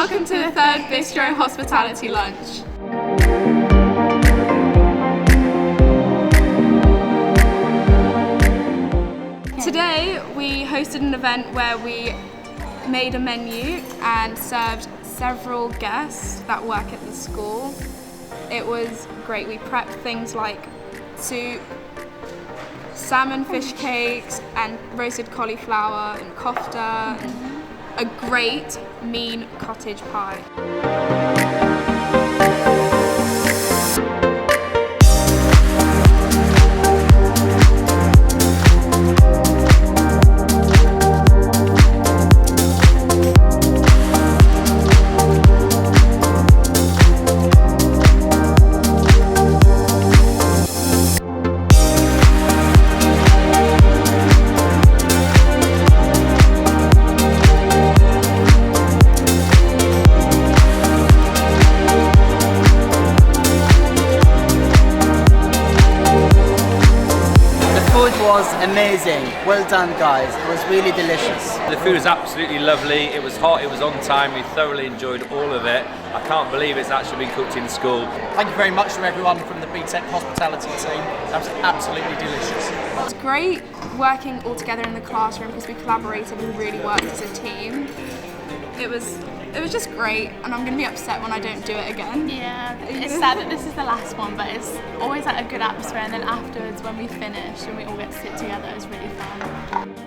Welcome to the third Bistro Hospitality lunch. Today we hosted an event where we made a menu and served several guests that work at the school. It was great. We prepped things like soup, salmon fish cakes and roasted cauliflower and kofta and a great mean cottage pie. Was amazing. Well done, guys. It was really delicious. The food was absolutely lovely. It was hot, it was on time. We thoroughly enjoyed all of it. I can't believe it's actually been cooked in school. Thank you very much to everyone from the BTEC Hospitality team. That was absolutely delicious. It was great working all together in the classroom because we collaborated and really worked as a team. It was just great, and I'm going to be upset when I don't do it again. Yeah, it's sad that this is the last one, but it's always like a good atmosphere, and then afterwards when we finish and we all get to sit together, it's really fun.